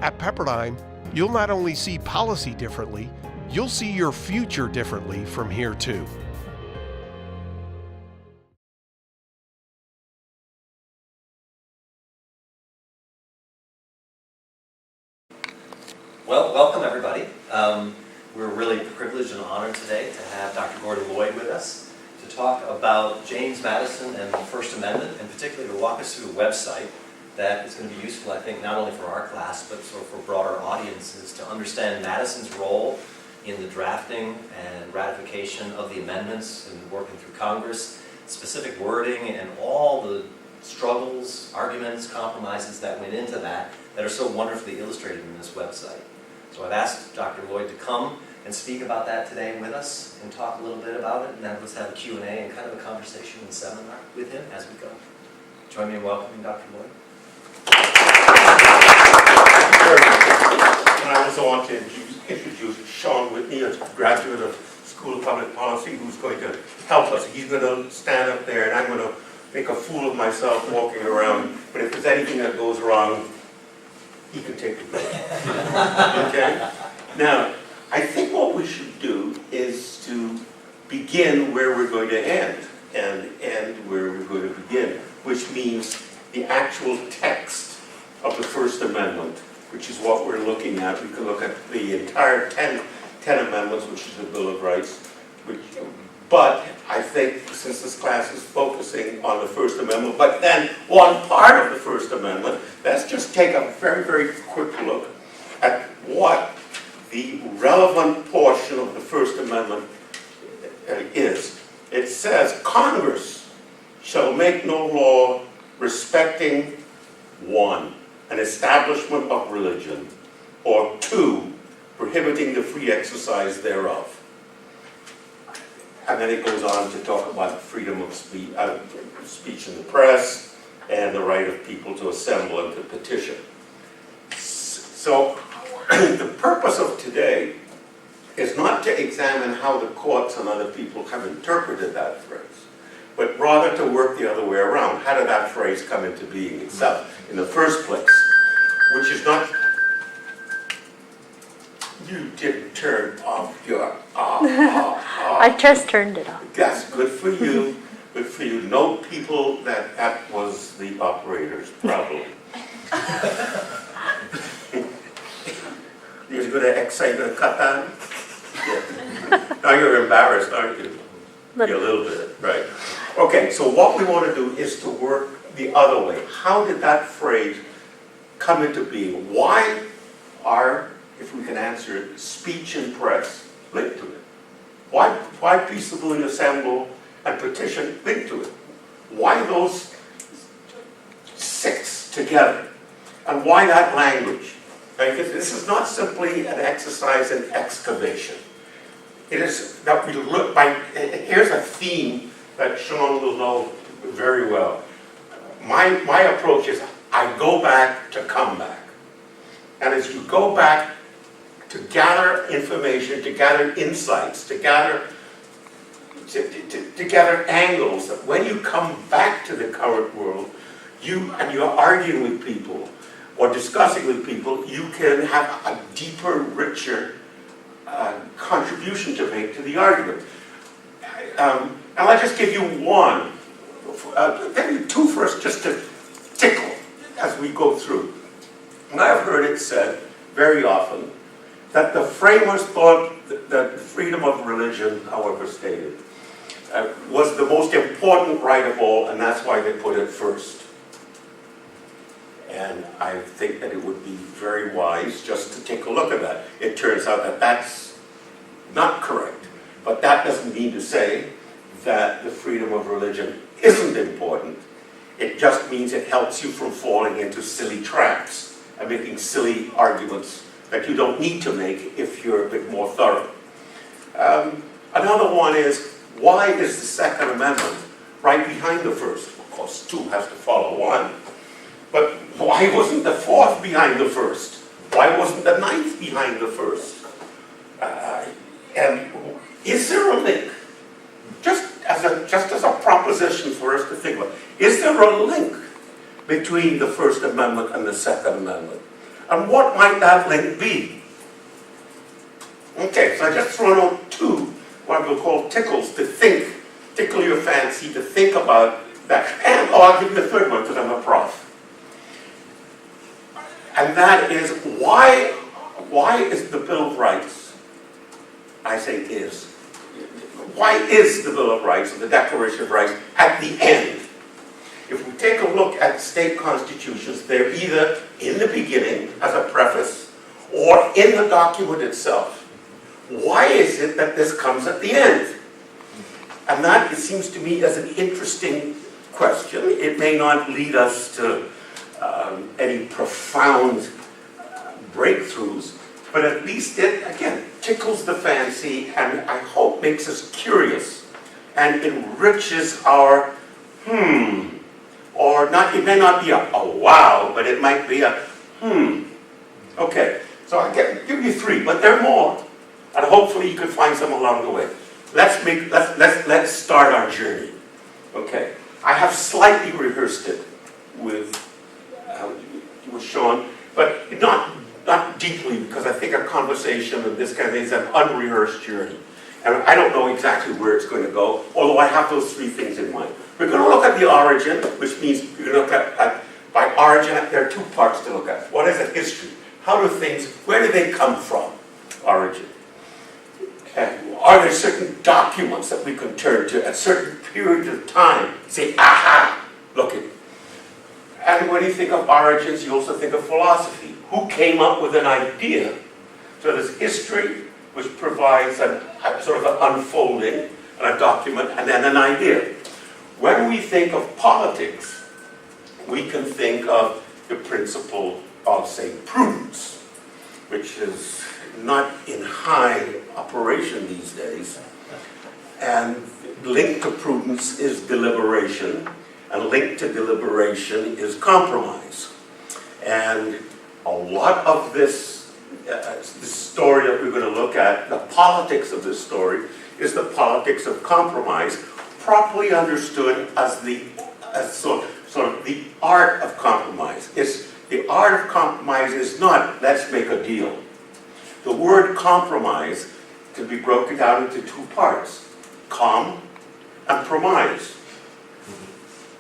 At Pepperdine, you'll not only see policy differently, you'll see your future differently from here too. Well, welcome everybody. We're really privileged and honored today to have Dr. Gordon Lloyd with us to talk about James Madison and the First Amendment, and particularly to walk us through a website that is going to be useful, I think, not only for our class, but sort of for broader audiences to understand Madison's role in the drafting and ratification of the amendments and working through Congress, specific wording and all the struggles, arguments, compromises that went into that are so wonderfully illustrated in this website. So I've asked Dr. Lloyd to come and speak about that today with us and talk a little bit about it, and then let's have a Q&A and kind of a conversation and seminar with him as we go. Join me in welcoming Dr. Lloyd. And I also want to introduce Sean Whitney, a graduate of School of Public Policy, who's going to help us. He's going to stand up there, and I'm going to make a fool of myself walking around. But if there's anything that goes wrong, he can take the blame. Okay? Now, I think what we should do is to begin where we're going to end, and end where we're going to begin, which means the actual text of the First Amendment, which is what we're looking at. We can look at the entire 10 amendments, which is the Bill of Rights. But I think since this class is focusing on the First Amendment, but then one part of the First Amendment, let's just take a very, very quick look at what the relevant portion of the First Amendment is. It says, Congress shall make no law respecting, 1, an establishment of religion, or 2, prohibiting the free exercise thereof. And then it goes on to talk about freedom of speech in the press and the right of people to assemble and to petition. So the purpose of today is not to examine how the courts and other people have interpreted that phrase, but rather to work the other way around. How did that phrase come into being itself in the first place? Which is not... You didn't turn off your... I just turned it off. Yes, good for you. Good for you. Note, people, that was the operator's problem. You're going to excite, going to cut that? Yeah. Now you're embarrassed, aren't you? Yeah, a little bit, right. Okay, so what we want to do is to work the other way. How did that phrase come into being? Why are, if we can answer it, speech and press linked to it? Why peaceably assemble and petition linked to it? Why those 6 together? And why that language? Because this is not simply an exercise in excavation. It is that we look by, here's a theme that Sean will know very well. My approach is I go back to come back. And as you go back to gather information, to gather insights, to gather angles, that when you come back to the current world, and you're arguing with people or discussing with people, you can have a deeper, richer contribution to make to the argument. And I'll just give you one, maybe 2 first, just to tickle as we go through. And I've heard it said very often that the framers thought that freedom of religion, however stated, was the most important right of all, and that's why they put it first. And I think that it would be very wise just to take a look at that. It turns out that that's not correct, but that doesn't mean to say that the freedom of religion isn't important. It just means it helps you from falling into silly traps and making silly arguments that you don't need to make if you're a bit more thorough. Another one is, why is the Second Amendment right behind the first? Of course, 2 has to follow 1. But why wasn't the 4th behind the first? Why wasn't the 9th behind the first? And is there a link? Just as a proposition for us to think about, is there a link between the First Amendment and the Second Amendment? And what might that link be? Okay, so I just thrown out two, what we'll call tickles, to think, tickle your fancy, to think about that. And, I'll give you a third one, because I'm a prof. And that is, why is the Bill of Rights, I say is, why is the Bill of Rights, or the Declaration of Rights, at the end? If we take a look at state constitutions, they're either in the beginning, as a preface, or in the document itself. Why is it that this comes at the end? And that, it seems to me, is an interesting question. It may not lead us to any profound breakthroughs, but at least it, again, tickles the fancy, and I hope makes us curious and enriches our or not. It may not be a wow, but it might be a Okay, so I'll give you three, but there are more, and hopefully you can find some along the way. Let's start our journey. Okay, I have slightly rehearsed it with Sean, but not deeply, because I think a conversation of this kind of thing is an unrehearsed journey. And I don't know exactly where it's going to go, although I have those three things in mind. We're going to look at the origin, which means we're going to look at by origin, there are two parts to look at. One is a history. How do things, where do they come from? Origin. And are there certain documents that we can turn to at certain periods of time, say, aha, look it. And when you think of origins, you also think of philosophy. Who came up with an idea? So there's history, which provides a sort of an unfolding, and a document, and then an idea. When we think of politics, we can think of the principle of, say, prudence, which is not in high operation these days. And linked to prudence is deliberation, and linked to deliberation is compromise. And a lot of this story that we're going to look at, the politics of this story, is the politics of compromise, properly understood as sort of the art of compromise. The art of compromise is not, let's make a deal. The word compromise can be broken down into two parts, com and promise.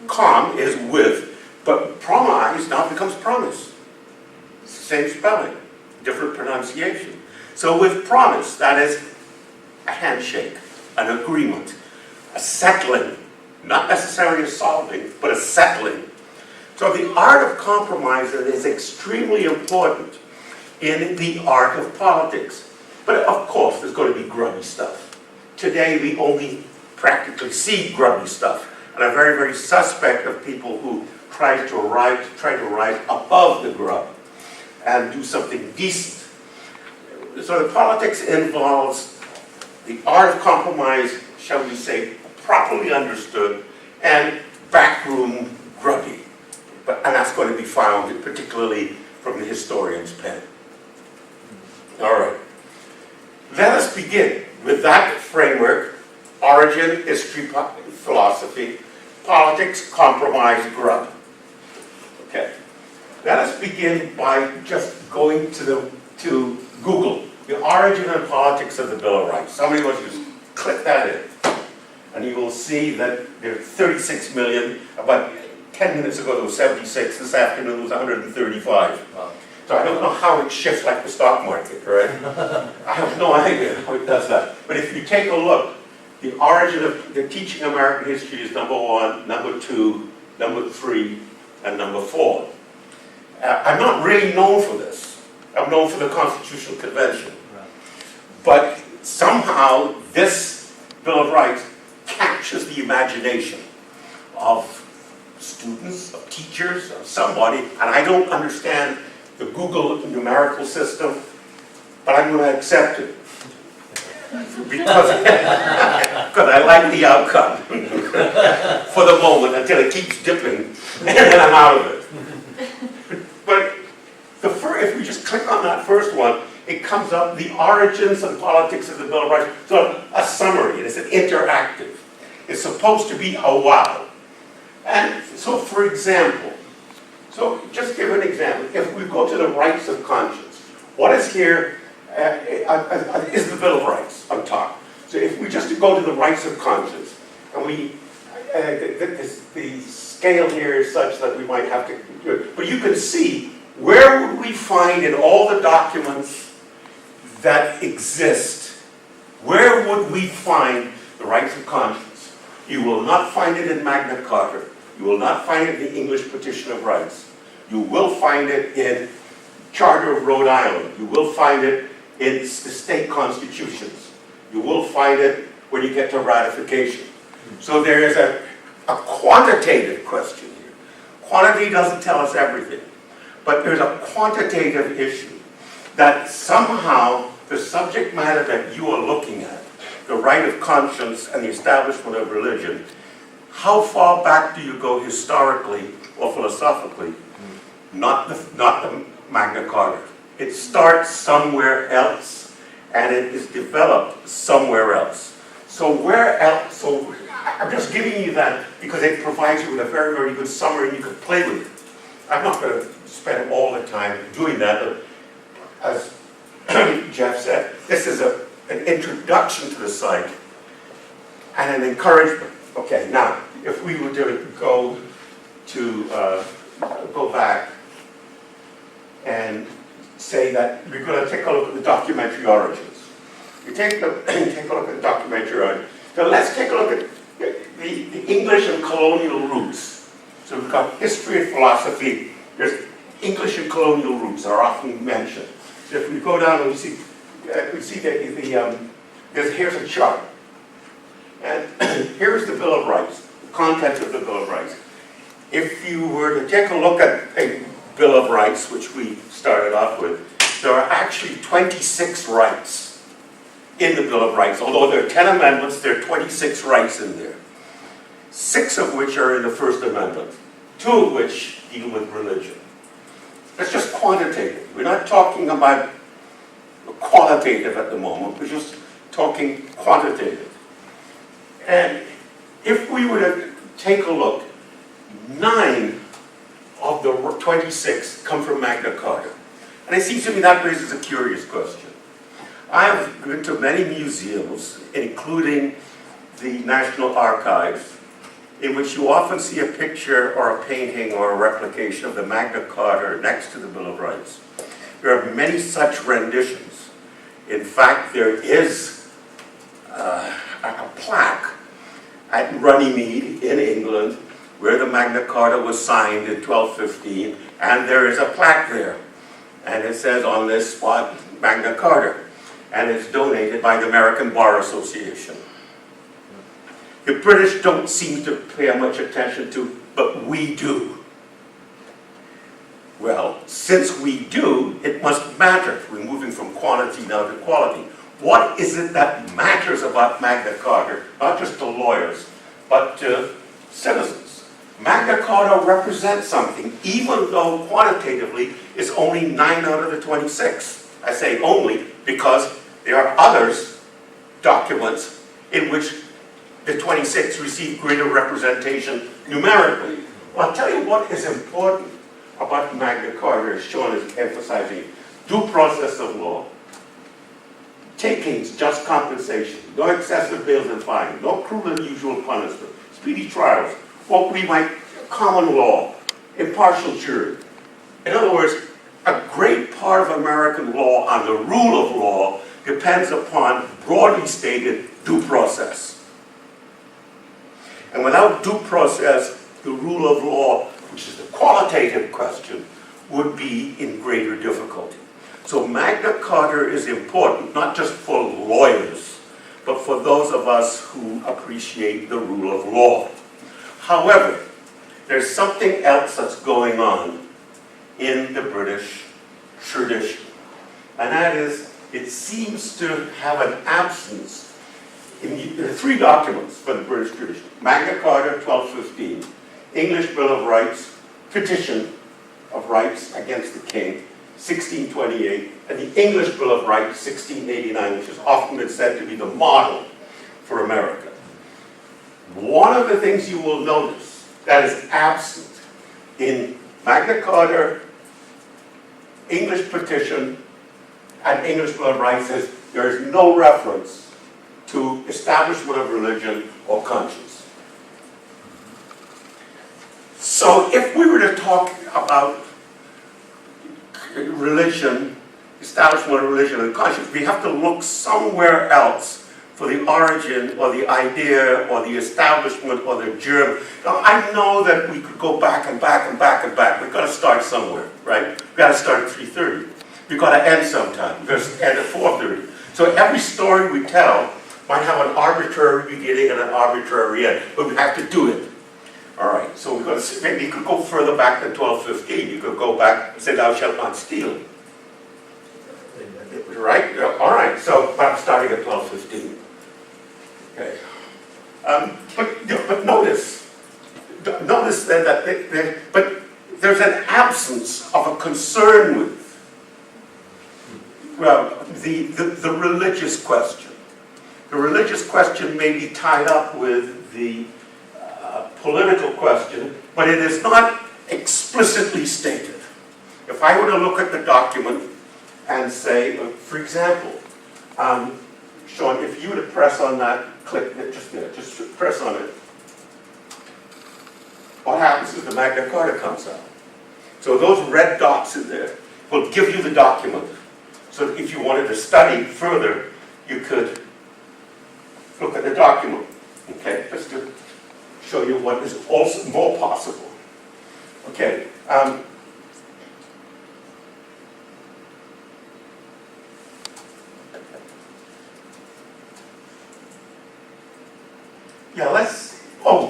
Com is with, but promise now becomes promise. It's the same spelling, different pronunciation. So with promise, that is a handshake, an agreement, a settling, not necessarily a solving, but a settling. So the art of compromise is extremely important in the art of politics. But of course, there's going to be grubby stuff. Today, we only practically see grubby stuff. And I'm very, very suspect of people who try to rise above the grub and do something decent. So the politics involves the art of compromise, shall we say, properly understood, and backroom grubby. And that's going to be found particularly from the historian's pen. All right. Let us begin with that framework: origin, history, philosophy, politics, compromise, grub. Okay. Let us begin by just going to Google, the origin and politics of the Bill of Rights. Somebody wants to just click that in, and you will see that there are 36 million. About 10 minutes ago there was 76. This afternoon there was 135. Wow. So I don't know how it shifts like the stock market, right? I have no idea how it does that. But if you take a look, the origin of the teaching American history is number 1, number 2, number 3, and number 4. I'm not really known for this. I'm known for the Constitutional Convention. Right. But somehow this Bill of Rights captures the imagination of students, of teachers, of somebody, and I don't understand the Google numerical system, but I'm going to accept it. Because I like the outcome for the moment until it keeps dipping, and then I'm out of it. But if we just click on that first one, it comes up, the origins and politics of the Bill of Rights. So a summary, it's an interactive. It's supposed to be a wow. And so, for example, So just give an example. If we go to the rights of conscience, what is here is the Bill of Rights on top. So if we just go to the rights of conscience, and we, the scale here is such that we might have to do it. But you can see, where would we find in all the documents that exist, where would we find the rights of conscience? You will not find it in Magna Carta. You will not find it in the English Petition of Rights. You will find it in Charter of Rhode Island. You will find it in the state constitutions. You will find it when you get to ratification. So there is a quantitative question here. Quantity doesn't tell us everything, but there's a quantitative issue that somehow the subject matter that you are looking at, the right of conscience and the establishment of religion, how far back do you go historically or philosophically? Not the Magna Carta. It starts somewhere else, and it is developed somewhere else. So where else? So I'm just giving you that because it provides you with a very, very good summary and you can play with it. I'm not going to spend all the time doing that, but as Jeff said, this is an introduction to the site and an encouragement. Okay, now, if we were to go back and say that we're going to take a look at the documentary origins. You take a look at the documentary origins. So let's take a look at the English and colonial roots. So we've got history and philosophy. There's English and colonial roots are often mentioned. So if we go down and we see here's a chart. And here's the Bill of Rights, the content of the Bill of Rights. If you were to take a look at a Bill of Rights, which we started off with, there are actually 26 rights in the Bill of Rights. Although there are 10 amendments, there are 26 rights in there. 6 of which are in the First Amendment, 2 of which deal with religion. That's just quantitative. We're not talking about qualitative at the moment, we're just talking quantitative. And if we were to take a look, 9 of the 26 come from Magna Carta. And it seems to me that raises a curious question. I have been to many museums, including the National Archives, in which you often see a picture or a painting or a replication of the Magna Carta next to the Bill of Rights. There are many such renditions. In fact, there is a plaque at Runnymede in England where the Magna Carta was signed in 1215, and there is a plaque there. And it says on this spot, Magna Carta, and it's donated by the American Bar Association. The British don't seem to pay much attention to, but we do. Well, since we do, it must matter. We're moving from quantity now to quality. What is it that matters about Magna Carta, not just to lawyers, but to citizens? Magna Carta represents something, even though quantitatively it's only 9 out of the 26. I say only because there are others, documents, in which the 26 receive greater representation numerically. Well, I'll tell you what is important about Magna Carta, as Sean is emphasizing: due process of law, takings, just compensation, no excessive bails and fines, no cruel and unusual punishment, speedy trials, what we might common law, impartial jury. In other words, a great part of American law on the rule of law depends upon, broadly stated, due process. And without due process, the rule of law, which is the qualitative question, would be in greater difficulty. So Magna Carta is important, not just for lawyers, but for those of us who appreciate the rule of law. However, there's something else that's going on in the British tradition, and that is, it seems to have an absence. There are 3 documents for the British tradition: Magna Carta, 1215, English Bill of Rights, Petition of Rights against the King, 1628, and the English Bill of Rights, 1689, which has often been said to be the model for America. One of the things you will notice that is absent in Magna Carta, English petition, and English Bill of Rights says there is no reference to establishment of religion or conscience. So if we were to talk about religion, establishment of religion and conscience, we have to look somewhere else for the origin or the idea or the establishment or the germ. Now, I know that we could go back and back and back and back. We've got to start somewhere, right? We've got to start at 3:30. We've got to end sometime. We've got to end at 4:30. So every story we tell might have an arbitrary beginning and an arbitrary end, but we have to do it. All right, so we've got to, maybe you could go further back than 12:15. You could go back and say, thou shalt not steal. Right? All right, so I'm starting at 12:15. Okay. But notice then that but there's an absence of a concern with, well, the religious question. The religious question may be tied up with the political question, but it is not explicitly stated. If I were to look at the document and say, for example, Sean, if you were to press on that, click it just there, just press on it. What happens is the Magna Carta comes out. So those red dots in there will give you the document. So that if you wanted to study further, you could look at the document. Okay, just to show you what is also more possible. Okay. Yeah,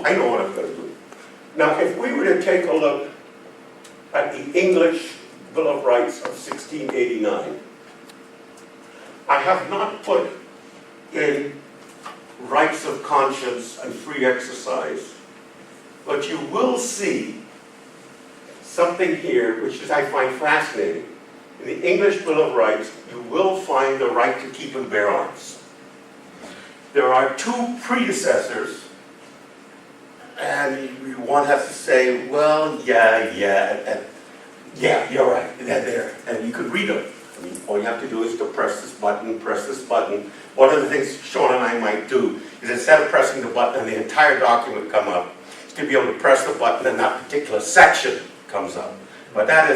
I know what I'm going to do. Now, if we were to take a look at the English Bill of Rights of 1689, I have not put in rights of conscience and free exercise, but you will see something here which I find fascinating. In the English Bill of Rights, you will find the right to keep and bear arms. There are two predecessors, and one has to say, well, yeah, you're right, they're there, and you could read them. I mean, all you have to do is to press this button, press this button. One of the things Sean and I might do is instead of pressing the button and the entire document come up, is to be able to press the button and that particular section comes up. But that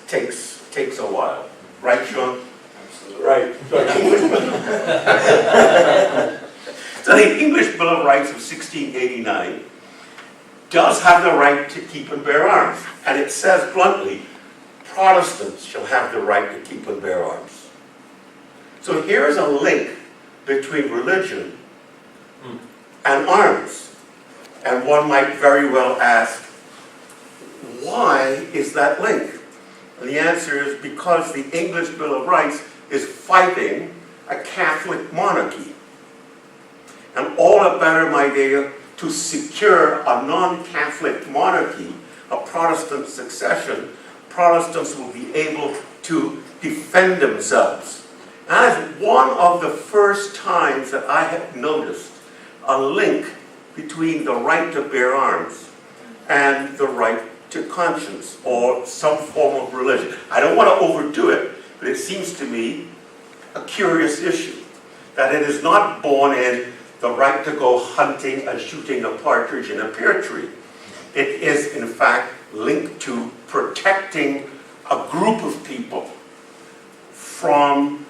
takes a while. Right, Sean? Absolutely. Right. So the English Bill of Rights of 1689 does have the right to keep and bear arms. And it says bluntly, Protestants shall have the right to keep and bear arms. So here is a link between religion and arms. And one might very well ask, why is that link? And the answer is because the English Bill of Rights is fighting a Catholic monarchy. And all the better, my dear, to secure a non-Catholic monarchy, a Protestant succession, Protestants will be able to defend themselves. And that is one of the first times that I have noticed a link between the right to bear arms and the right to conscience or some form of religion. I don't want to overdo it, but it seems to me a curious issue, that it is not born in the right to go hunting and shooting a partridge in a pear tree. It is, in fact, linked to protecting a group of people from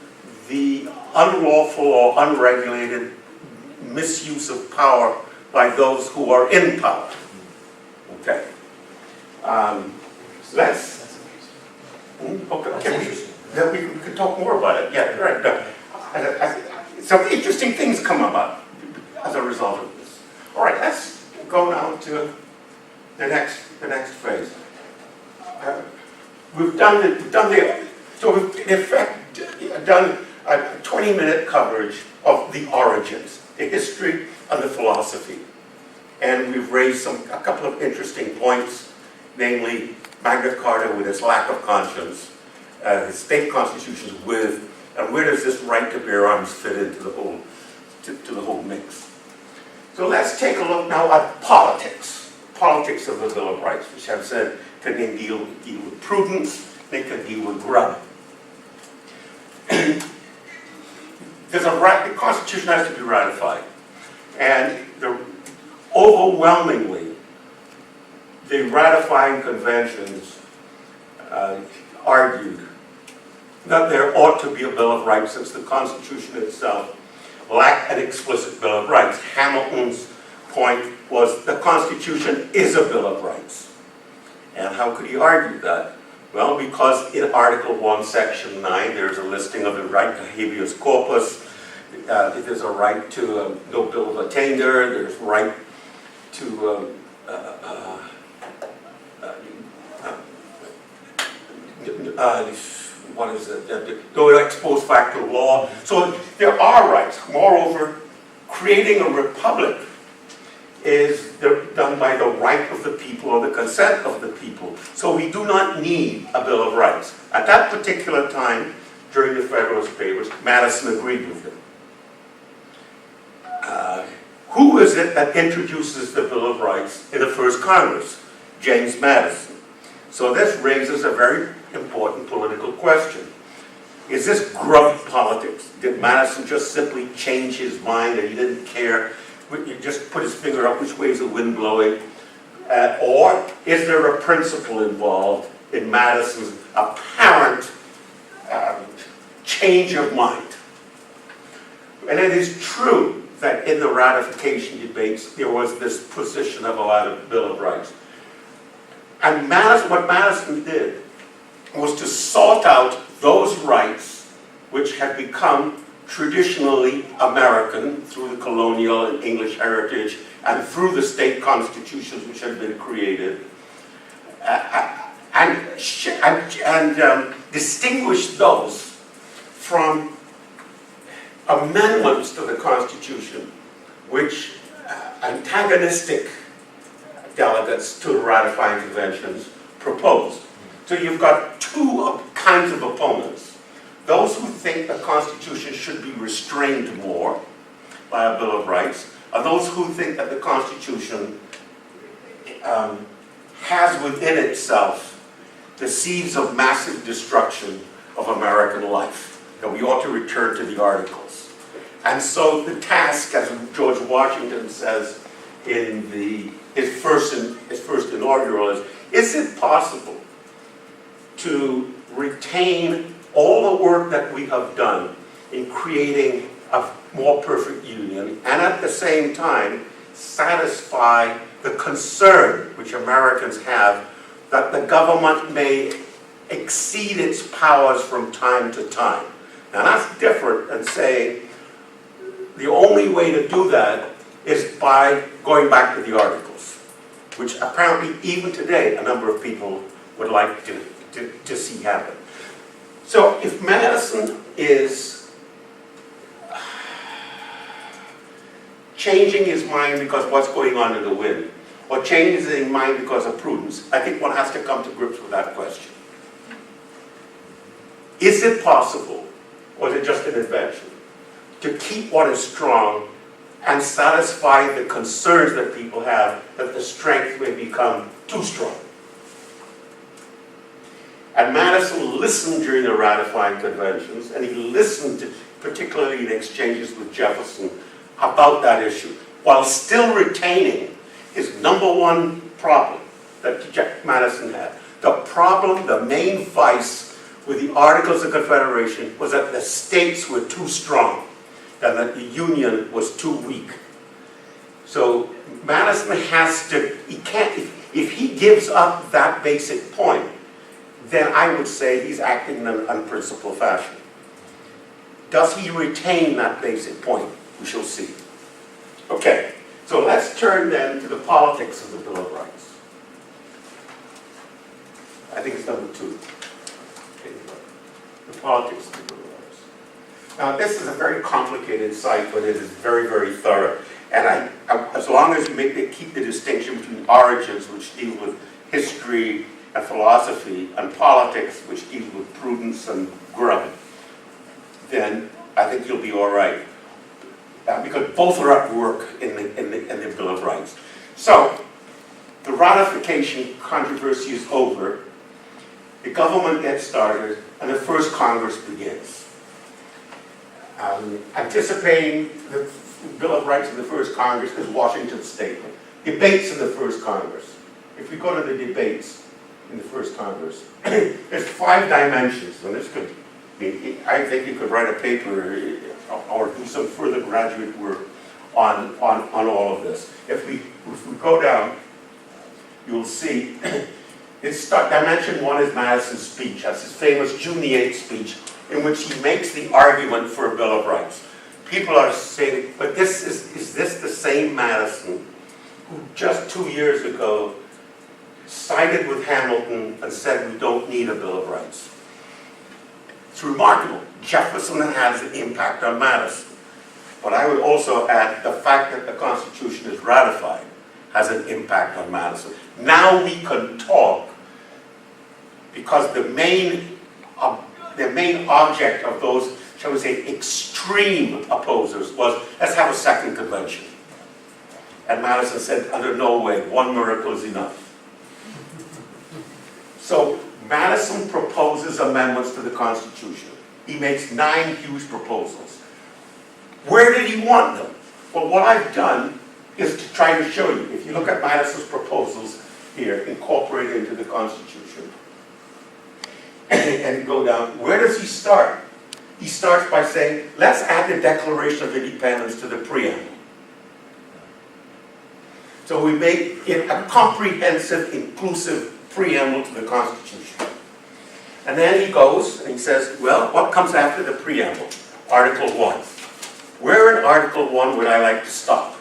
the unlawful or unregulated misuse of power by those who are in power. Okay. Then we could talk more about it. Yeah, right. Some interesting things come about as a result of this. All right, let's go now to the next phase. We've in effect done a 20-minute coverage of the origins, the history and the philosophy. And we've raised a couple of interesting points, namely Magna Carta with its lack of conscience, the state constitutions with, and where does this right to bear arms fit into the whole, to the whole mix. So let's take a look now at politics of the Bill of Rights, which I've said can then deal with prudence, they can deal with grub. The Constitution has to be ratified, and overwhelmingly, the ratifying conventions argued that there ought to be a Bill of Rights, since the Constitution itself lacked an explicit Bill of Rights. Hamilton's point was the Constitution is a Bill of Rights. And how could he argue that? Well, because in Article 1, Section 9, there's a listing of the right to habeas corpus. There's a right to no bill of attainder. There's right to what is it? No ex post facto law. So there are rights. Moreover, creating a republic is done by the right of the people or the consent of the people. So we do not need a Bill of Rights. At that particular time, during the Federalist Papers, Madison agreed with him. Who is it that introduces the Bill of Rights in the first Congress? James Madison. So this raises a very important political question. Is this grub politics? Did Madison just simply change his mind and he didn't care? He just put his finger up which way is the wind blowing? Or is there a principle involved in Madison's apparent change of mind? And it is true that in the ratification debates there was this position of a Bill of Rights. And what Madison did was to sort out those rights which had become traditionally American through the colonial and English heritage and through the state constitutions which had been created, and distinguish those from amendments to the Constitution which antagonistic delegates to the ratifying conventions proposed. So you've got two kinds of opponents. Those who think the Constitution should be restrained more by a Bill of Rights, and those who think that the Constitution has within itself the seeds of massive destruction of American life, that we ought to return to the Articles. And so the task, as George Washington says in his first inaugural, is it possible to retain all the work that we have done in creating a more perfect union and at the same time satisfy the concern which Americans have that the government may exceed its powers from time to time? Now that's different than saying the only way to do that is by going back to the Articles, which apparently even today a number of people would like to see happen. So if Madison is changing his mind because of what's going on in the wind, or changes his mind because of prudence, I think one has to come to grips with that question. Is it possible, or is it just an invention, to keep what is strong and satisfy the concerns that people have that the strength may become too strong? And Madison listened during the ratifying conventions, and he listened to, particularly in exchanges with Jefferson, about that issue, while still retaining his number one problem that Madison had. The problem, the main vice with the Articles of Confederation was that the states were too strong and that the Union was too weak. So Madison has to, if he gives up that basic point, then I would say he's acting in an unprincipled fashion. Does he retain that basic point? We shall see. Okay, so let's turn then to the politics of the Bill of Rights. I think it's number 2. The politics of the Bill of Rights. Now, this is a very complicated site, but it is very, very thorough. And as long as you keep the distinction between origins, which deal with history and philosophy, and politics, which deal with prudence and grub, then I think you'll be all right. Because both are at work in the Bill of Rights. So, the ratification controversy is over, the government gets started, and the first Congress begins. Anticipating the Bill of Rights in the first Congress is Washington's statement. Debates in the first Congress. If we go to the debates in the first Congress, there's 5 dimensions, and this could be, I think you could write a paper or do some further graduate work on all of this. If we go down, you'll see dimension 1 is Madison's speech. That's his famous June the 8th speech, in which he makes the argument for a Bill of Rights. People are saying, but is this the same Madison who just 2 years ago sided with Hamilton and said we don't need a Bill of Rights? It's remarkable. Jefferson has an impact on Madison. But I would also add the fact that the Constitution is ratified has an impact on Madison. Now we can talk, because the main object of those, shall we say, extreme opposers was, let's have a second convention. And Madison said, under no way, one miracle is enough. So Madison proposes amendments to the Constitution. He makes 9 huge proposals. Where did he want them? Well, what I've done is to try to show you. If you look at Madison's proposals here, incorporated into the Constitution, and go down, where does he start? He starts by saying, let's add the Declaration of Independence to the preamble. So we make it a comprehensive, inclusive preamble to the Constitution. And then he goes and he says, well, what comes after the preamble? Article 1. Where in Article 1 would I like to stop?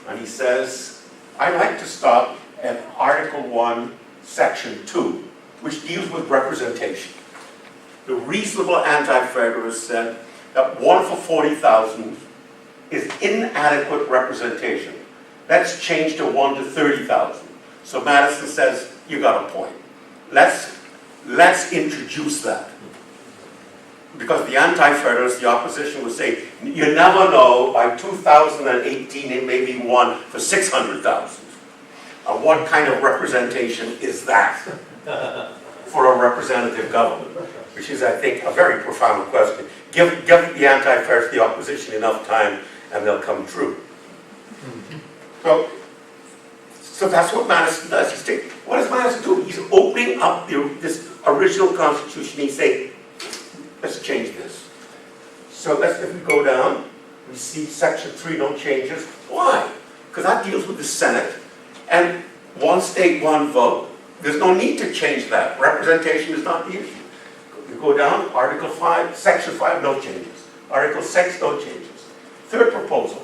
And he says, I'd like to stop at Article 1, Section 2, which deals with representation. The reasonable anti-federalists said that 1 for 40,000 is inadequate representation. Let's change to 1 to 30,000. So Madison says, you got a point. Let's introduce that. Because the anti-federalists, the opposition would say, you never know, by 2018 it may be 1 for 600,000. And what kind of representation is that for a representative government? Which is, I think, a very profound question. Give the anti-federalists, the opposition, enough time and they'll come true. So that's what Madison does. What does Madison do? He's opening up this original Constitution. He's saying, let's change this. So if we go down, we see Section 3, no changes. Why? Because that deals with the Senate, and 1 state, 1 vote. There's no need to change that. Representation is not the issue. We go down, Article 5, Section 5, no changes. Article 6, no changes. Third proposal.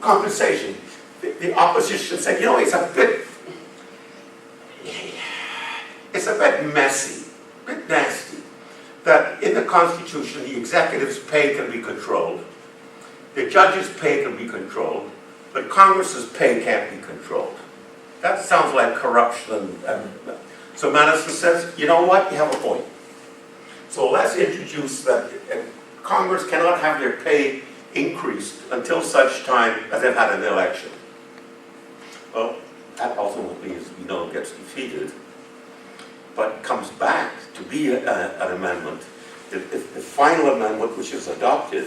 Compensation. The opposition said, you know, it's a bit messy, a bit nasty, that in the Constitution the executive's pay can be controlled, the judge's pay can be controlled, but Congress's pay can't be controlled. That sounds like corruption. So Madison says, you know what, you have a point. So let's introduce that Congress cannot have their pay increased until such time as they've had an election. Well, that ultimately, as we know, gets defeated, but comes back to be an amendment. The final amendment, which is adopted,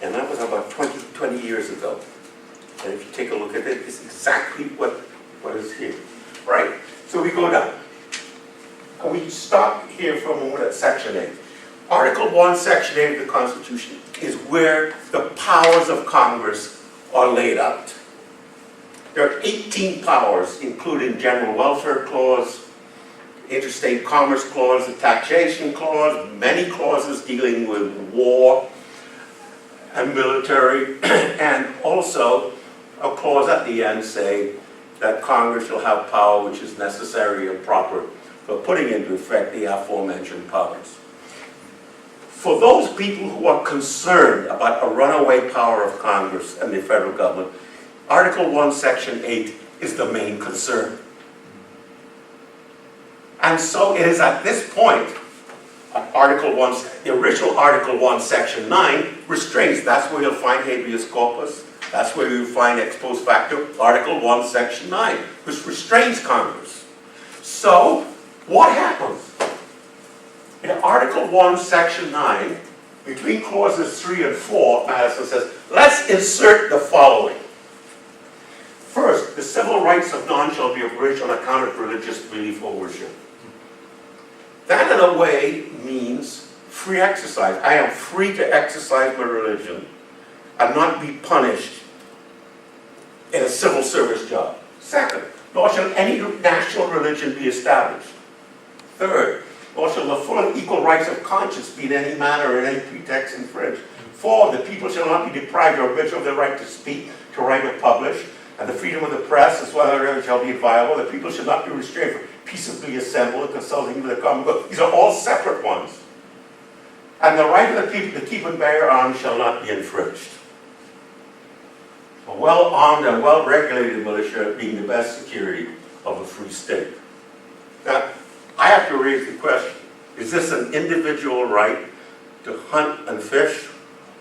and that was about 20 years ago. And if you take a look at it, it's exactly what is here. Right? So we go down. And we stop here for a moment at Section 8. Article 1, Section 8 of the Constitution is where the powers of Congress are laid out. There are 18 powers, including General Welfare Clause, Interstate Commerce Clause, the Taxation Clause, many clauses dealing with war and military, and also a clause at the end saying that Congress shall have power which is necessary and proper for putting into effect the aforementioned powers. For those people who are concerned about a runaway power of Congress and the federal government, Article 1, Section 8 is the main concern. And so it is at this point, Article 1, the original Article 1, Section 9 restrains. That's where you'll find habeas corpus. That's where you find ex post facto Article 1, Section 9, which restrains Congress. So, what happens? In Article 1, Section 9, between clauses 3 and 4, Madison says, let's insert the following. First, the civil rights of none shall be abridged on account of religious belief or worship. That, in a way, means free exercise. I am free to exercise my religion and not be punished in a civil service job. Second, nor shall any national religion be established. Third, nor shall the full and equal rights of conscience be in any manner or in any pretext infringed. Four, the people shall not be deprived or abridged of their right to speak, to write or publish, and the freedom of the press as well as shall be inviolable. The people shall not be restrained from peaceably assembled and consulting with the common good. These are all separate ones. And the right of the people to keep and bear arms shall not be infringed. A well-armed and well-regulated militia being the best security of a free state. Now, I have to raise the question, is this an individual right to hunt and fish,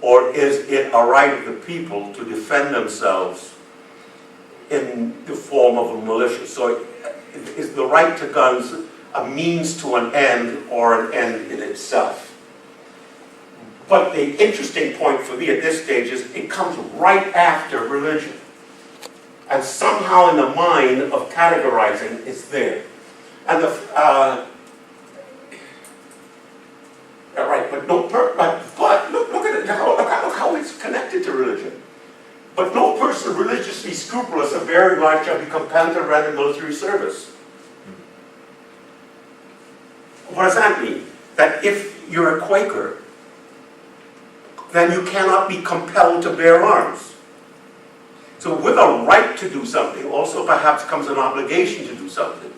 or is it a right of the people to defend themselves in the form of a militia? So is the right to guns a means to an end or an end in itself? But the interesting point for me at this stage is it comes right after religion. And somehow in the mind of categorizing, it's there. And right, but look at it, look how it's connected to religion. But no person religiously scrupulous of bearing arms shall be compelled to render military service. What does that mean? That if you're a Quaker, then you cannot be compelled to bear arms. So with a right to do something, also perhaps comes an obligation to do something.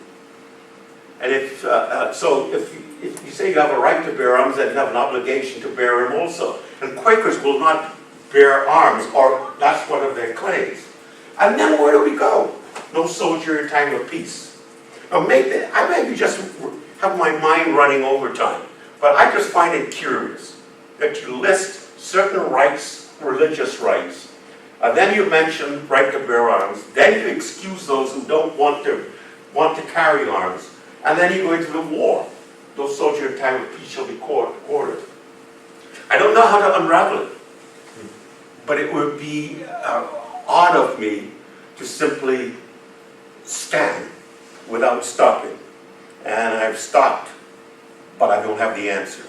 And if you say you have a right to bear arms, then you have an obligation to bear them also. And Quakers will not bear arms, or that's one of their claims. And then where do we go? No soldier in time of peace. Now I maybe just have my mind running overtime, but I just find it curious that you list certain rights, religious rights, and then you mention right to bear arms, then you excuse those who don't want to carry arms, and then you go into the war. No soldier in time of peace shall be quartered. I don't know how to unravel it, but it would be odd of me to simply stand without stopping. And I've stopped, but I don't have the answer.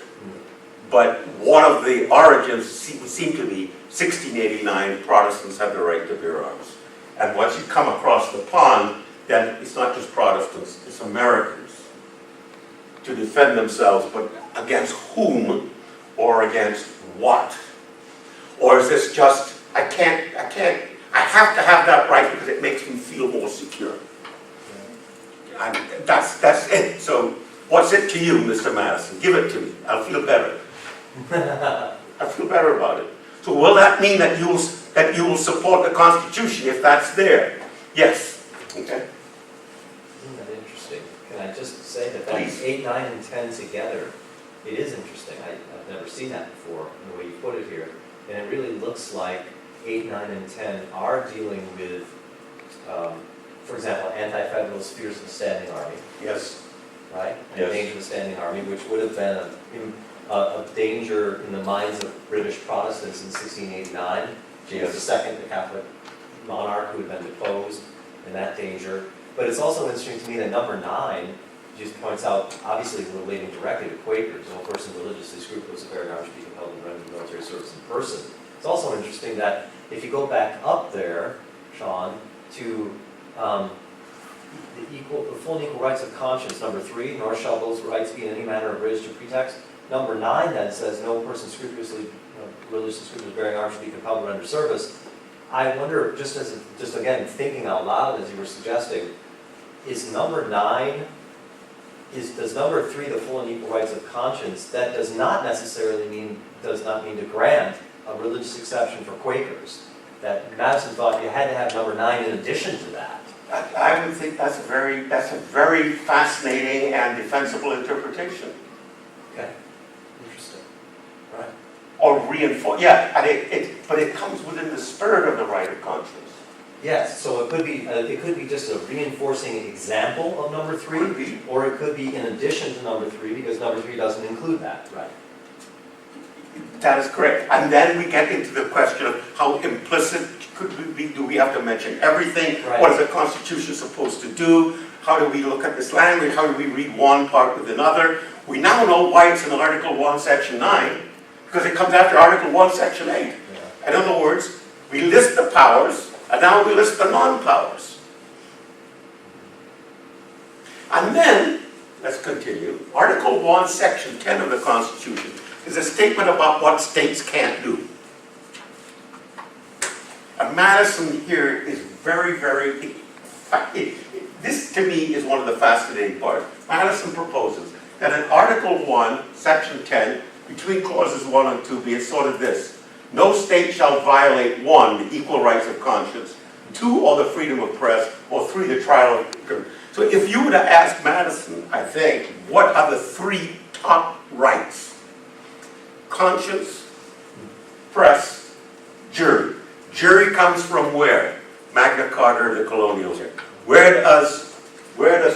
But one of the origins seem to be 1689, Protestants have the right to bear arms. And once you come across the pond, then it's not just Protestants, it's Americans to defend themselves, but against whom or against what? Or is this just, I have to have that right because it makes me feel more secure. That's it. So what's it to you, Mr. Madison? Give it to me. I'll feel better. I feel better about it. So will that mean that you will support the Constitution if that's there? Yes. Okay. Isn't that interesting? Can I just say that Please. 8, 9, and 10 together, it is interesting. I've never seen that before in the way you put it here. And it really looks like 8, 9, and 10 are dealing with, for example, anti-federalist fears of the standing army. Yes. Right? And Yes. danger of the standing army, which would have been a danger in the minds of British Protestants in 1689. James II, the Catholic monarch who had been deposed, and that danger. But it's also interesting to me that number 9 just points out, obviously relating directly to Quakers, no person religiously scrupulous of bearing arms should be compelled to render military service in person. It's also interesting that if you go back up there, Sean, to the full and equal rights of conscience, number 3, nor shall those rights be in any manner abridged or pretext. Number 9 then says no person scrupulously, religiously scrupulous bearing arms should be compelled to render service. I wonder, just again, thinking out loud as you were suggesting, is number 9, does number 3, the full and equal rights of conscience, that does not mean to grant a religious exception for Quakers. That Madison thought you had to have number 9 in addition to that. I would think that's a very fascinating and defensible interpretation. Okay, interesting. Right. or reinforce, yeah, and but it comes within the spirit of the right of conscience. Yes, so it could be just a reinforcing example of number Could three, be. or it could be in addition to number three, because number three doesn't include that. Right. That is correct. And then we get into the question of how implicit could we be, do we have to mention everything? Right. What is the Constitution supposed to do? How do we look at this language? How do we read one part with another? We now know why it's in Article 1, Section 9, because it comes after Article 1, Section 8. Yeah. In other words, we list the powers, and now we list the non-powers. And then, let's continue. Article 1, Section 10 of the Constitution is a statement about what states can't do. And Madison here is very, very, this to me is one of the fascinating parts. Madison proposes that in Article 1, Section 10, between clauses 1 and 2, be it sort of this: no state shall violate 1, the equal rights of conscience, 2, or the freedom of press, or 3, the trial of... So if you were to ask Madison, I think, what are the 3 top rights? Conscience, press, jury. Jury comes from where? Magna Carta, the colonial here. Where does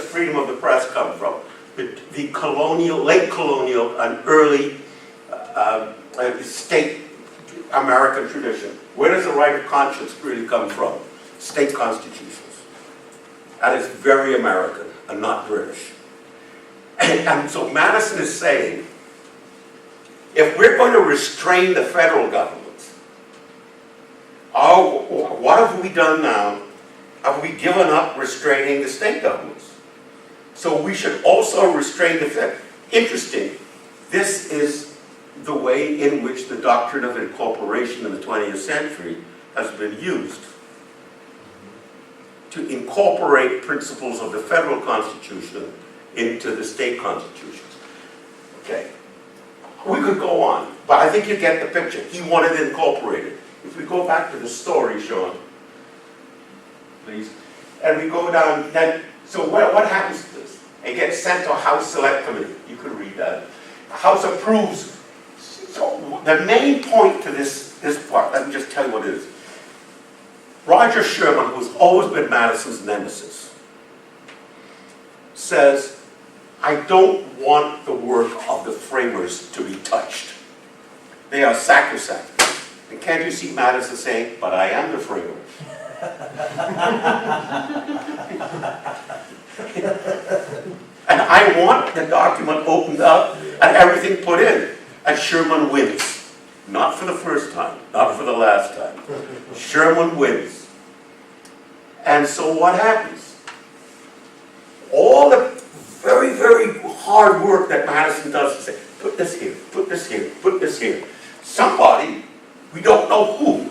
freedom of the press come from? The colonial, late colonial, and early state American tradition. Where does the right of conscience really come from? State constitutions. And it's very American and not British. And so Madison is saying, if we're going to restrain the federal government, what have we done now? Have we given up restraining the state governments? So we should also restrain the federal. Interesting. This is the way in which the doctrine of incorporation in the 20th century has been used to incorporate principles of the federal constitution into the state constitutions. Okay. We could go on, but I think you get the picture. He wanted it incorporated. If we go back to the story, Sean, please, and we go down, then, so what happens to this? It gets sent to a House Select Committee. You could read that. The House approves. So the main point to this part, let me just tell you what it is. Roger Sherman, who's always been Madison's nemesis, says, I don't want the work of the framers to be touched. They are sacrosanct. And can't you see Madison saying, but I am the framer? And I want the document opened up and everything put in. And Sherman wins. Not for the first time, not for the last time. Sherman wins. And so what happens? All the very, very hard work that Madison does to say, put this here, put this here, put this here. Somebody, we don't know who,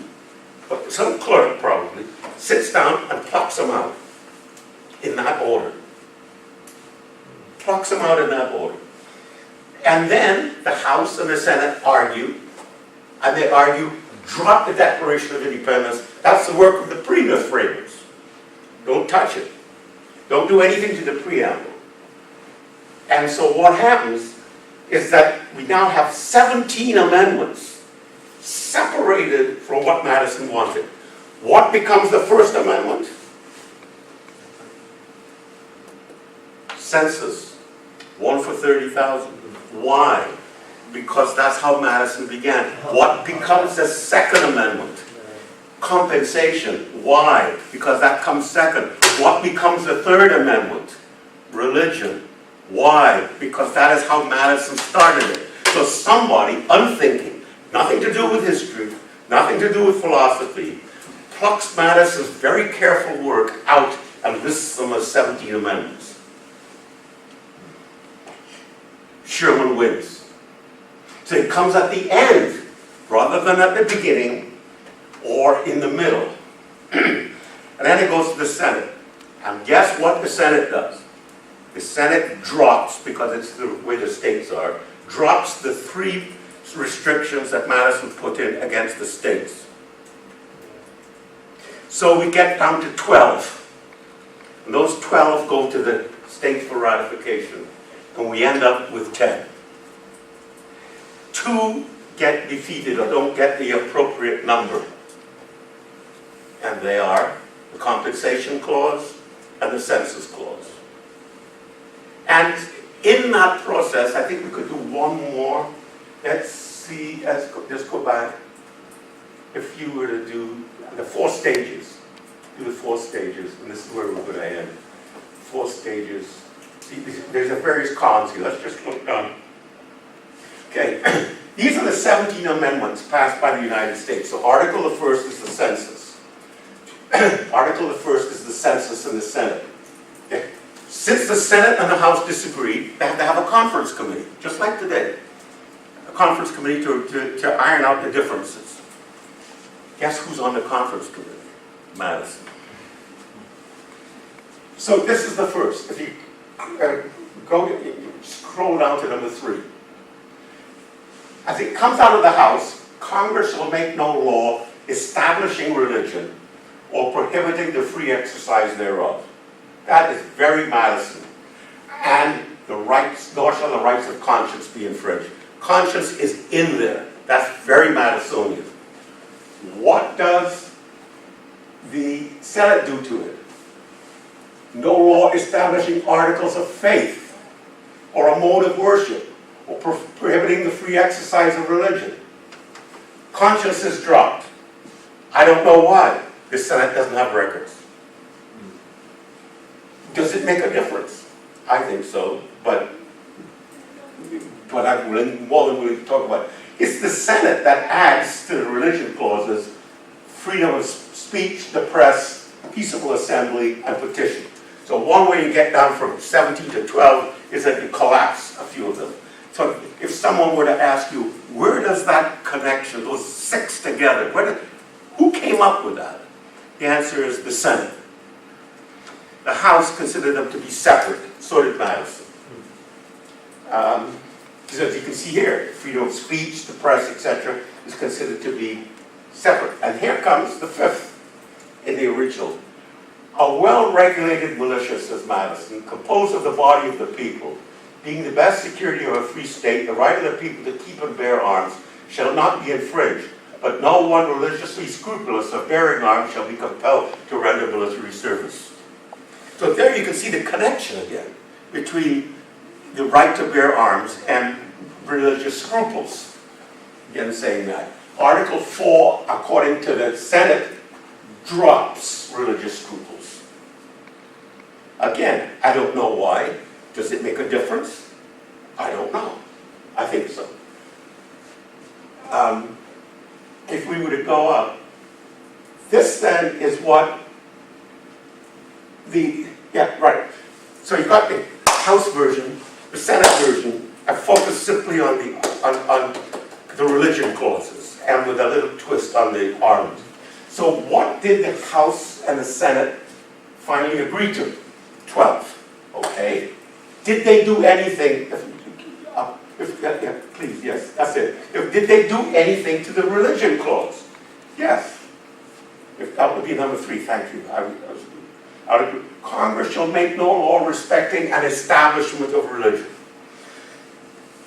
but some clerk probably, sits down and plucks them out in that order. Plucks them out in that order. And then the House and the Senate argue, and they argue, drop the Declaration of Independence. That's the work of the previous framers. Don't touch it. Don't do anything to the preamble. And so what happens is that we now have 17 amendments separated from what Madison wanted. What becomes the first amendment? Census. 1 for 30,000. Why? Because that's how Madison began. What becomes the second amendment? Compensation. Why? Because that comes second. What becomes the third amendment? Religion. Why? Because that is how Madison started it. So somebody, unthinking, nothing to do with history, nothing to do with philosophy, plucks Madison's very careful work out and lists them as 17 amendments. Sherman wins. So it comes at the end, rather than at the beginning or in the middle. And then it goes to the Senate. And guess what the Senate does? The Senate drops, because it's the way the states are, drops the 3 restrictions that Madison put in against the states. So we get down to 12. And those 12 go to the states for ratification. And we end up with 10. 2 get defeated or don't get the appropriate number. And they are the compensation clause and the census clause. And in that process, I think we could do one more. Let's see, just go back. If you were to do the 4 stages, do the 4 stages, and this is where we're going to end. 4 stages. See, there's a various columns here. Let's just look down. Okay, these are the 17 amendments passed by the United States. So Article the 1st is the census. Article the 1st is the census in the Senate. Okay. Since the Senate and the House disagreed, they have to have a conference committee, just like today. A conference committee to iron out the differences. Guess who's on the conference committee? Madison. So this is the first. If you scroll down to number 3. As it comes out of the House, Congress shall make no law establishing religion or prohibiting the free exercise thereof. That is very Madison. And the rights, nor shall the rights of conscience be infringed. Conscience is in there. That's very Madisonian. What does the Senate do to it? No law establishing articles of faith or a mode of worship or prohibiting the free exercise of religion. Conscience is dropped. I don't know why. The Senate doesn't have records. Does it make a difference? I think so, but I'm more than willing to talk about it. It's the Senate that adds to the religion clauses freedom of speech, the press, peaceable assembly, and petition. So one way you get down from 17 to 12 is that you collapse a few of them. So if someone were to ask you, where does that connection, those 6 together, who came up with that? The answer is the Senate. The House considered them to be separate. So did Madison. So as you can see here, freedom of speech, the press, etc., is considered to be separate. And here comes the 5th in the original. A well-regulated militia, says Madison, composed of the body of the people, being the best security of a free state, the right of the people to keep and bear arms shall not be infringed, but no one religiously scrupulous of bearing arms shall be compelled to render military service. So there you can see the connection again between the right to bear arms and religious scruples. Again, saying that. Article 4, according to the Senate, drops religious scruples. Again, I don't know why. Does it make a difference? I don't know. I think so. If we were to go up, this then is what So you've got the House version, the Senate version. I focus simply on the religion clauses and with a little twist on the arms. So what did the House and the Senate finally agree to? 12. Okay. Did they do anything? Please, yes, that's it. Did they do anything to the religion clause? Yes. That would be number 3. Thank you. I would agree. Congress shall make no law respecting an establishment of religion.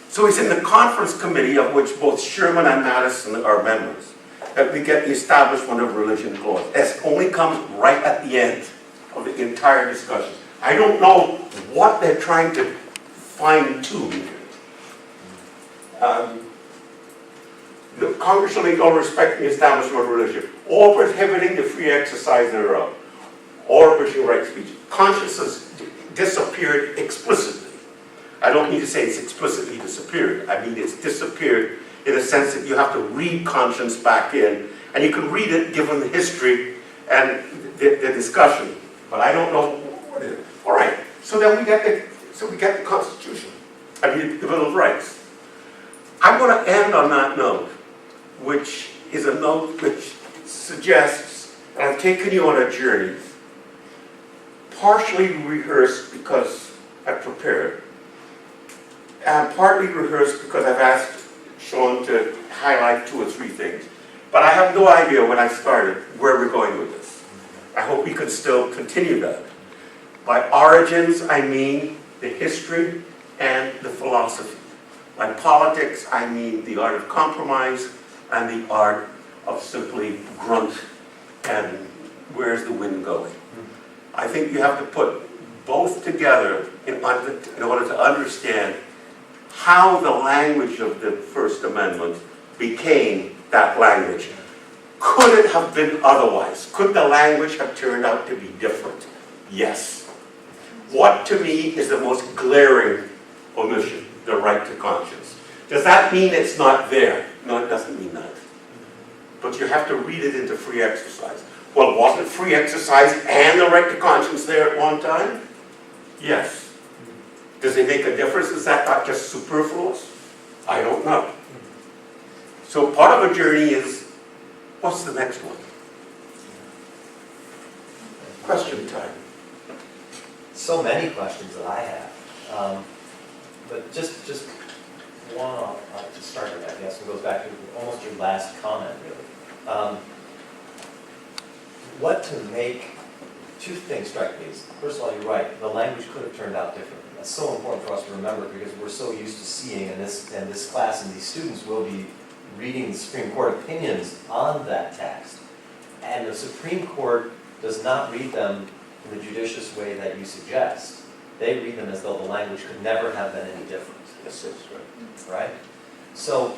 So it's in the conference committee, of which both Sherman and Madison are members, that we get the establishment of religion clause. This only comes right at the end of the entire discussion. I don't know what they're trying to fine-tune here. The Congress shall make no respecting the establishment of religion, or prohibiting the free exercise thereof, or abridging right of speech. Conscience has disappeared explicitly. I don't need to say it's explicitly disappeared. I mean it's disappeared in a sense that you have to read conscience back in, and you can read it given the history and the discussion. But I don't know what it is. All right. So then we get the Constitution. I mean the Bill of Rights. I'm going to end on that note, which is a note which suggests, and I've taken you on a journey, partially rehearsed because I've prepared, and partly rehearsed because I've asked Sean to highlight 2 or 3 things. But I have no idea when I started where we're going with this. I hope we can still continue that. By origins, I mean the history and the philosophy. By politics, I mean the art of compromise and the art of simply grunt and where's the wind going. I think you have to put both together in order to understand how the language of the First Amendment became that language. Could it have been otherwise? Could the language have turned out to be different? Yes. What to me is the most glaring omission? The right to conscience. Does that mean it's not there? No, it doesn't mean that. But you have to read it into free exercise. Well, wasn't free exercise and the right to conscience there at one time? Yes. Does it make a difference? Is that not just superfluous? I don't know. So part of a journey is, what's the next one? Question time. So many questions that I have. But just one to start with, I guess, and goes back to almost your last comment, really. What to make, two things strike me. First of all, you're right, the language could have turned out differently. That's so important for us to remember because we're so used to seeing, and this class and these students will be reading the Supreme Court opinions on that text. And the Supreme Court does not read them in the judicious way that you suggest. They read them as though the language could never have been any different. Yes, that's Right? So,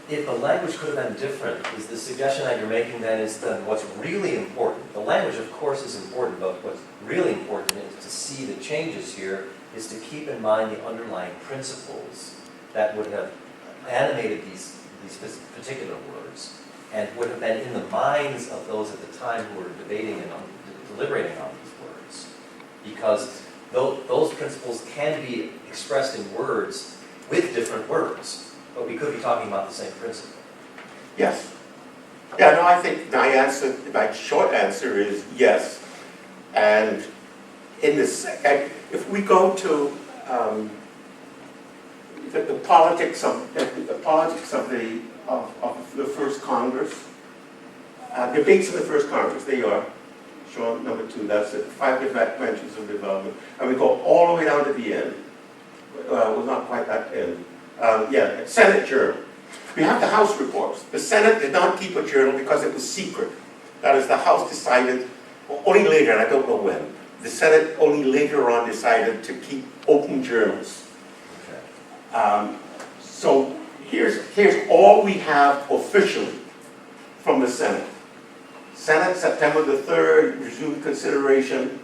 if the language could have been different, is the suggestion that you're making then is that what's really important, the language of course is important, but what's really important is to see the changes here is to keep in mind the underlying principles that would have animated these particular words and would have been in the minds of those at the time who were debating and deliberating on these words. Because those principles can be expressed in words with different words, but we could be talking about the same principle. Yes. Yeah, no, I think my short answer is yes. And in this, if we go to the politics of the first Congress, debates in the first Congress, there you are. Shown number 2, that's it, 5 dimensions of development. And we go all the way down to the end. Well, not quite that end. Senate Journal. We have the House reports. The Senate did not keep a journal because it was secret. That is, the House decided, only later, and I don't know when, the Senate only later on decided to keep open journals. Okay. So here's all we have officially from the Senate. Senate, September the 3rd, resumed consideration,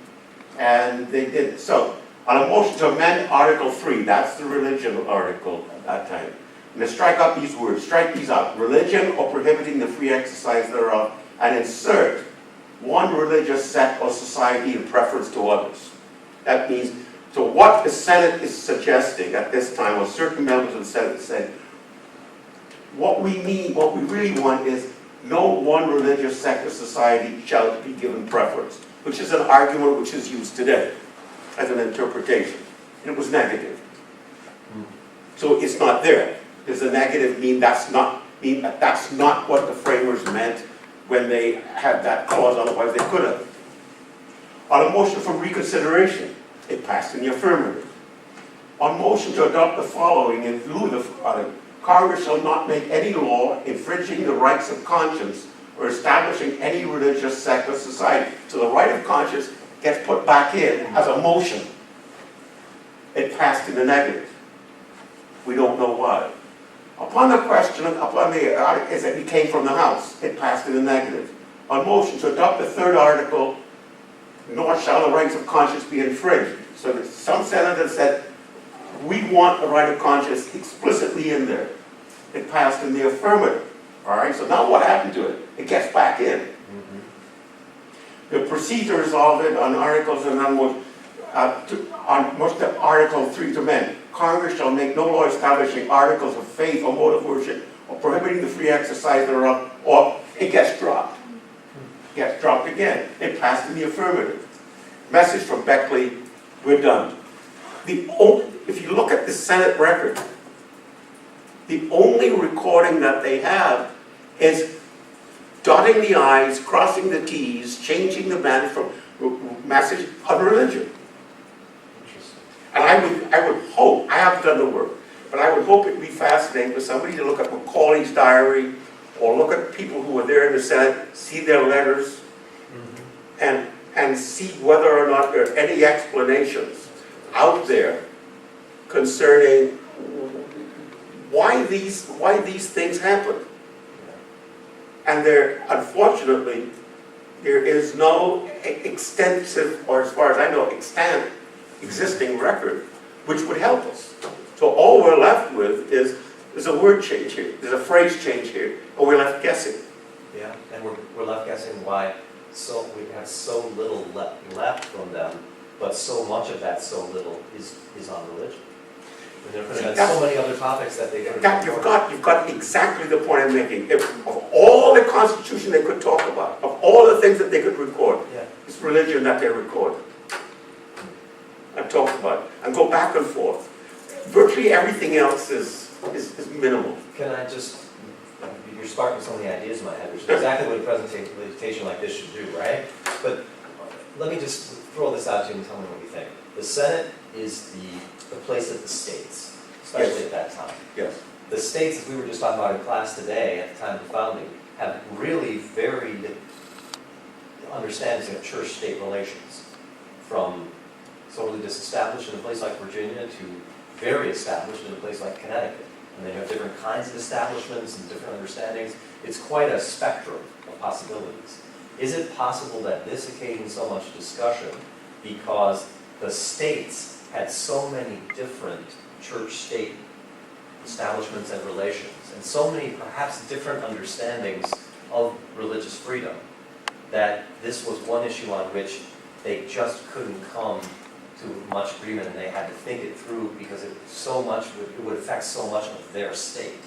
and they did so. On a motion to amend Article 3, that's the religion article at that time. And to strike out these words, strike these out, religion or prohibiting the free exercise thereof, and insert one religious sect or society in preference to others. That means, so what the Senate is suggesting at this time, or certain members of the Senate said, what we really want is no one religious sect or society shall be given preference, which is an argument which is used today as an interpretation. And it was negative. So it's not there. Does the negative mean that's not what the framers meant when they had that clause, otherwise they could have. On a motion for reconsideration, it passed in the affirmative. On motion to adopt the following in lieu of the Congress shall not make any law infringing the rights of conscience or establishing any religious sect or society. So the right of conscience gets put back in as a motion. It passed in the negative. We don't know why. Upon the question, as it came from the House, it passed in the negative. On motion to adopt the 3rd article, nor shall the rights of conscience be infringed. So some senators said, we want the right of conscience explicitly in there. It passed in the affirmative. All right, so now what happened to it? It gets back in. The procedures of it on articles and on Article 3 to amend. Congress shall make no law establishing articles of faith or mode of worship or prohibiting the free exercise thereof, or it gets dropped. It gets dropped again. It passed in the affirmative. Message from Beckley, we're done. If you look at the Senate record, the only recording that they have is dotting the I's, crossing the T's, changing the message on religion. And I would hope, I haven't done the work, but I would hope it'd be fascinating for somebody to look at Macaulay's diary or look at people who were there in the Senate, see their letters, and see whether or not there are any explanations out there concerning why these things happen. And unfortunately, there is no extensive, or as far as I know, extant existing record which would help us. So all we're left with is there's a word change here, there's a phrase change here, and we're left guessing. Yeah, and we're left guessing why we have so little left from them, but so much of that so little is on religion. And there could have been so many other topics that they could have. You've got exactly the point I'm making. Of all the Constitution they could talk about, of all the things that they could record, it's religion that they record and talk about and go back and forth. Virtually everything else is minimal. Can I just, you're sparking so many ideas in my head, which is exactly what a presentation like this should do, right? But let me just throw this out to you and tell me what you think. The Senate is the place of the states, especially at that time. Yes. The states, as we were just talking about in class today, at the time of the founding, have really varied understandings of church-state relations, from totally disestablished in a place like Virginia to very established in a place like Connecticut. And they have different kinds of establishments and different understandings. It's quite a spectrum of possibilities. Is it possible that this occasioned so much discussion because the states had so many different church-state establishments and relations, and so many perhaps different understandings of religious freedom, that this was one issue on which they just couldn't come to much agreement, and they had to think it through because it would affect so much of their state?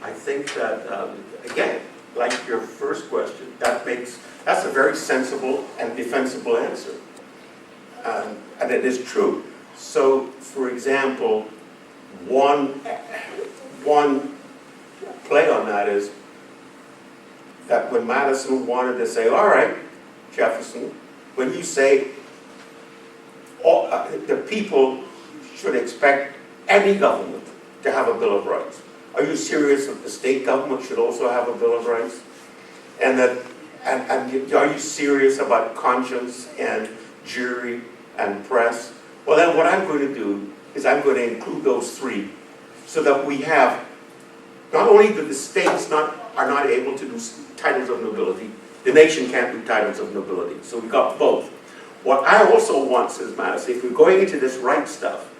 I think that, again, like your first question, that's a very sensible and defensible answer. And it is true. So, for example, one play on that is that when Madison wanted to say, all right, Jefferson, when you say the people should expect any government to have a Bill of Rights, are you serious that the state government should also have a Bill of Rights? And are you serious about conscience and jury and press? Well, then what I'm going to do is I'm going to include those three so that we have, not only that the states are not able to do titles of nobility, the nation can't do titles of nobility. So we got both. What I also want, says Madison, if we're going into this right stuff,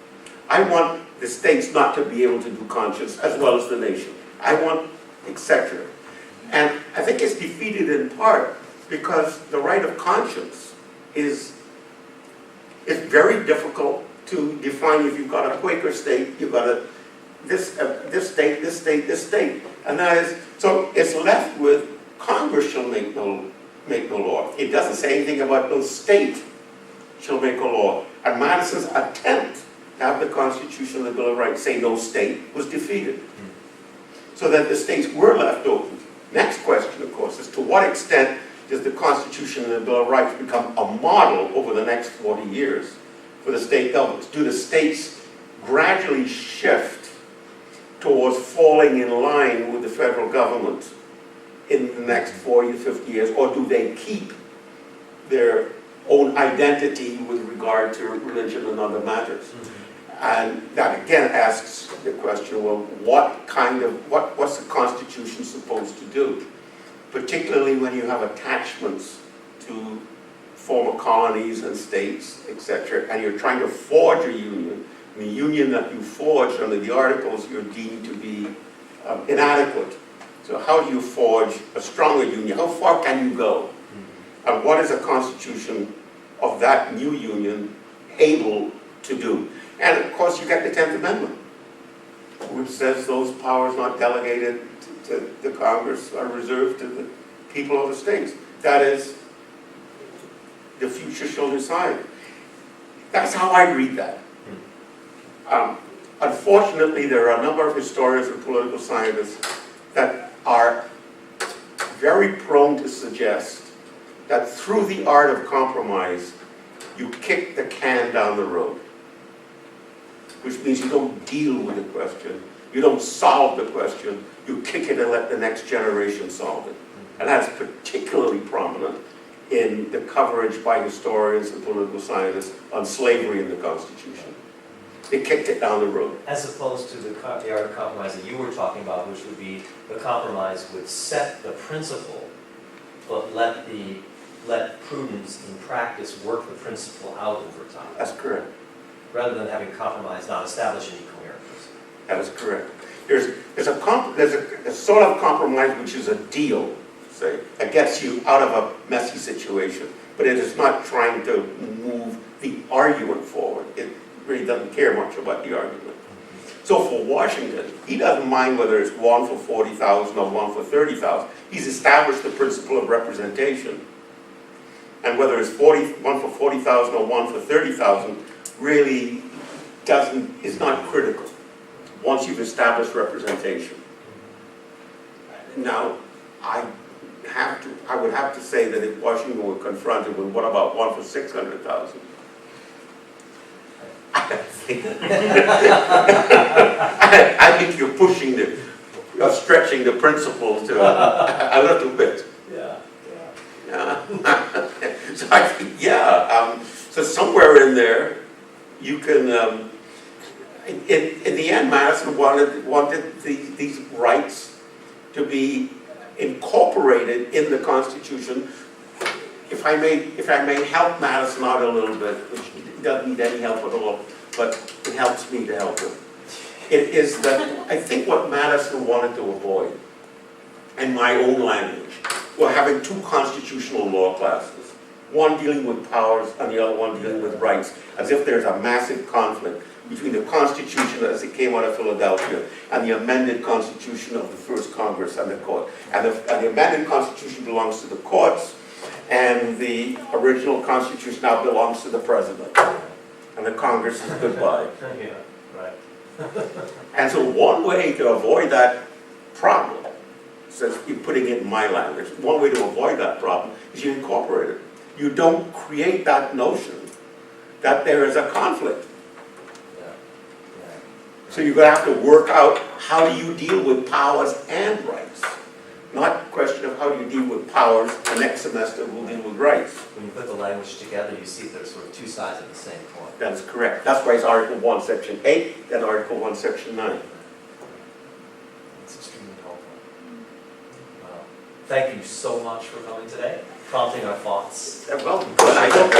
I want the states not to be able to do conscience as well as the nation. I want etc. And I think it's defeated in part because the right of conscience is very difficult to define. If you've got a Quaker state, you've got this state, this state, this state. And that is, so it's left with Congress shall make no law. It doesn't say anything about no state shall make a law. And Madison's attempt to have the Constitution and the Bill of Rights say no state was defeated. So that the states were left open. Next question, of course, is to what extent does the Constitution and the Bill of Rights become a model over the next 40 years for the state governments? Do the states gradually shift towards falling in line with the federal government in the next 40 to 50 years, or do they keep their own identity with regard to religion and other matters? And that again asks the question, well, what's the Constitution supposed to do? Particularly when you have attachments to former colonies and states, etc., and you're trying to forge a union. And the union that you forge under the Articles you're deemed to be inadequate. So how do you forge a stronger union? How far can you go? And what is a constitution of that new union able to do? And of course you get the 10th Amendment, which says those powers not delegated to the Congress are reserved to the people of the states. That is, the future shall decide. That's how I read that. Unfortunately, there are a number of historians and political scientists that are very prone to suggest that through the art of compromise, you kick the can down the road. which means you don't deal with the question, you don't solve the question, you kick it and let the next generation solve it. And that's particularly prominent in the coverage by historians and political scientists on slavery in the Constitution. They kicked it down the road. As opposed to the art of compromise that you were talking about, which would be the compromise would set the principle, but let prudence in practice work the principle out over time. That's correct. Rather than having compromise not establish any coherent principle. That is correct. There's a sort of compromise which is a deal, say, that gets you out of a messy situation, but it is not trying to move the argument forward. It really doesn't care much about the argument. So for Washington, he doesn't mind whether it's one for 40,000 or one for 30,000. He's established the principle of representation. And whether it's one for 40,000 or one for 30,000 really is not critical once you've established representation. Now, I would have to say that if Washington were confronted with what about one for 600,000? I think you're stretching the principle to a little bit. Yeah. So I think, so somewhere in there, you can, in the end, Madison wanted these rights to be incorporated in the Constitution. If I may help Madison out a little bit, which he doesn't need any help at all, but it helps me to help him. It is that I think what Madison wanted to avoid, in my own language, were having two constitutional law classes, one dealing with powers and the other one dealing with rights, as if there's a massive conflict between the Constitution as it came out of Philadelphia and the amended Constitution of the First Congress and the court. And the amended Constitution belongs to the courts, and the original Constitution now belongs to the President. And the Congress is goodbye. Yeah, right. And so one way to avoid that problem, says you're putting it in my language, one way to avoid that problem is you incorporate it. You don't create that notion that there is a conflict. So you're going to have to work out how do you deal with powers and rights. Not a question of how do you deal with powers, the next semester we'll deal with rights. When you put the language together, you see there's sort of two sides of the same coin. That is correct. That's why it's Article 1, Section 8, and Article 1, Section 9. It's extremely helpful. Well, thank you so much for coming today, prompting our thoughts. Well, good. I hope